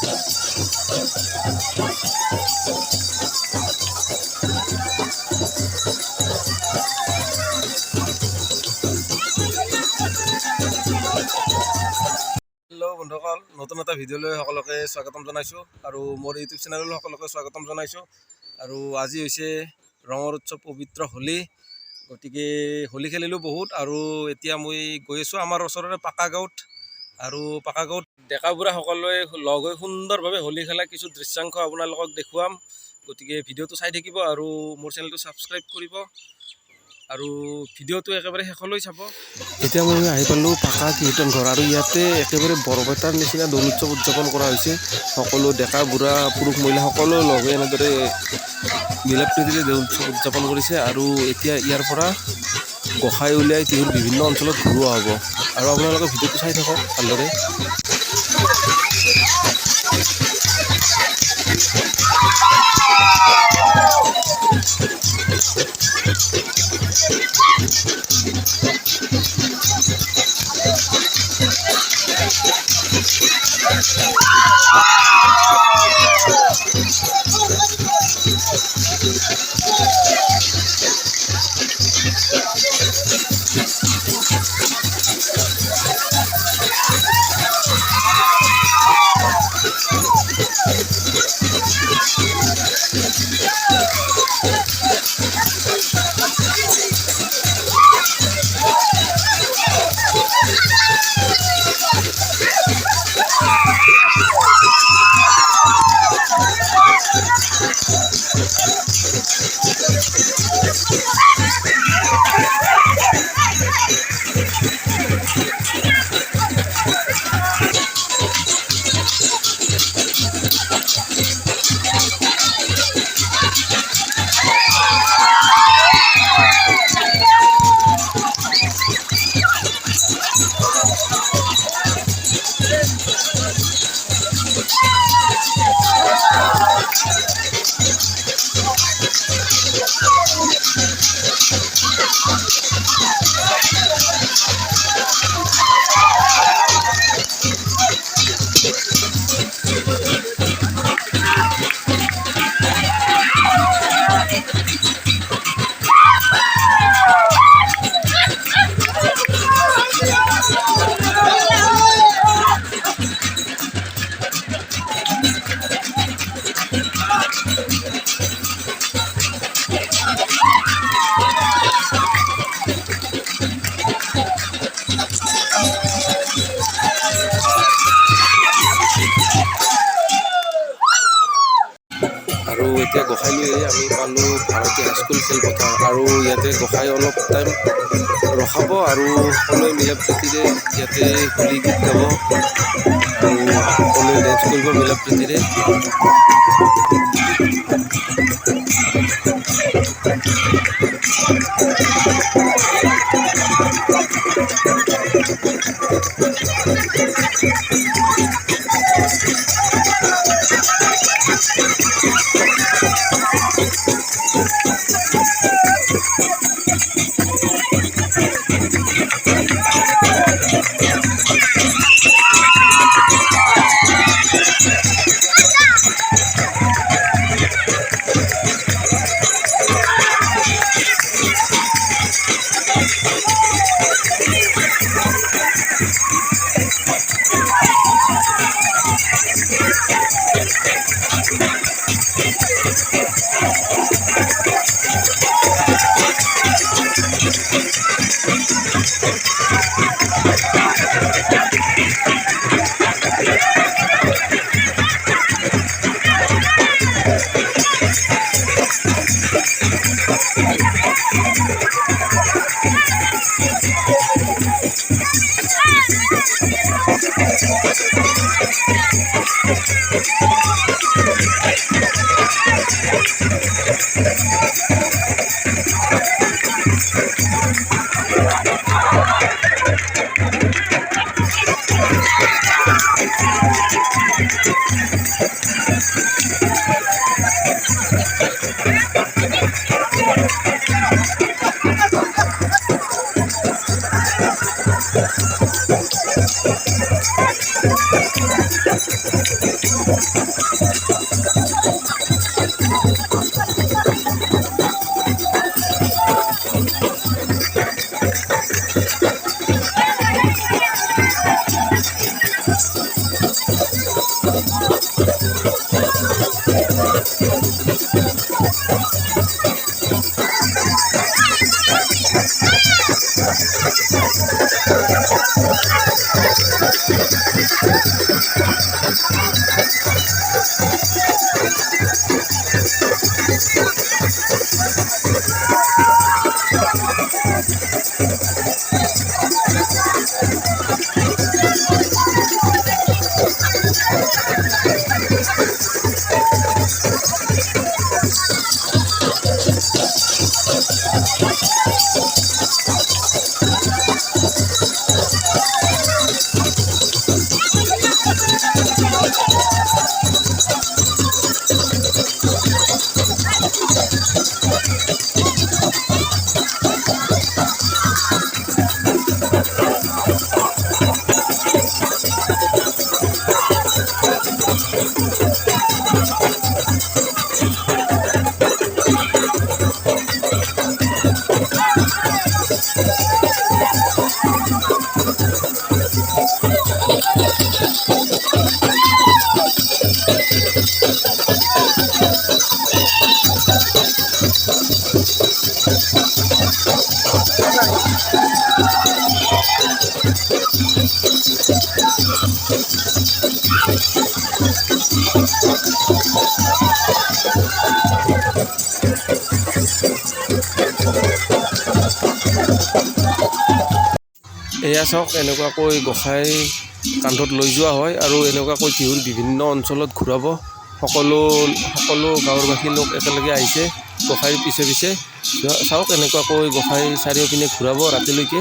Hello' বন্ধুসকল, নতুন এটা ভিডিঅ'লৈ সকলোকে স্বাগতম জনাইছোঁ আৰু মোৰ ইউটিউব চেনেললৈ সকলোকে স্বাগতম জনাইছোঁ। আৰু আজি হৈছে ৰঙৰ উৎসৱ পবিত্ৰ হোলী। গতিকে হোলী খেলিলোঁ বহুত আৰু এতিয়া মই গৈ আছোঁ আমাৰ ওচৰৰে পাকা গাঁৱত। আৰু পাকা গাঁৱত ডেকা বুঢ়া সকলোৱে লগ হৈ সুন্দৰভাৱে হোলী খেলা কিছু দৃশ্যাংশ আপোনালোকক দেখুৱাম। গতিকে ভিডিঅ'টো চাই থাকিব আৰু মোৰ চেনেলটো ছাবস্ক্ৰাইব কৰিব আৰু ভিডিঅ'টো একেবাৰে শেষলৈ চাব। এতিয়া মই আহি পালোঁ পাকা কীৰ্তন ঘৰ আৰু ইয়াতে একেবাৰে বৰপেটাৰ নিচিনা দৌল উৎসৱ উদযাপন কৰা হৈছে। সকলো ডেকা বুঢ়া পুৰুষ মহিলা সকলো লগ হৈ এনেদৰে মিলা প্ৰীতিৰে দৌল উৎসৱ উদযাপন কৰিছে। আৰু এতিয়া ইয়াৰ পৰা গোসাই উলিয়াই টিহুৰ বিভিন্ন অঞ্চলত ঘূৰোৱা হ'ব আৰু আপোনালোকে ভিডিঅ'টো চাই থাকক ভালদৰে। আৰু এতিয়া গোসাই লৈ আমি পালোঁ ভাৰতীয় হাইস্কুল খেলপথাৰ আৰু ইয়াতে গোসাই অলপ টাইম ৰখাব আৰু সকলোৱে মিলা প্ৰীতিৰে ইয়াতে হোলী গীত গাব আৰু সকলোৱে ডেন্স কৰিব মিলা প্ৰীতিৰে। এয়া চাওক এনেকুৱাকৈ গোসাঁই কান্ধত লৈ যোৱা হয় আৰু এনেকুৱাকৈ বিহুৰ বিভিন্ন অঞ্চলত ঘূৰাব। সকলো গাঁৱৰবাসী লোক একেলগে আহিছে গোসাঁইৰ পিছে পিছে। চাওক এনেকুৱাকৈ গোসাঁই চাৰিওপিনে ঘূৰাব ৰাতিলৈকে।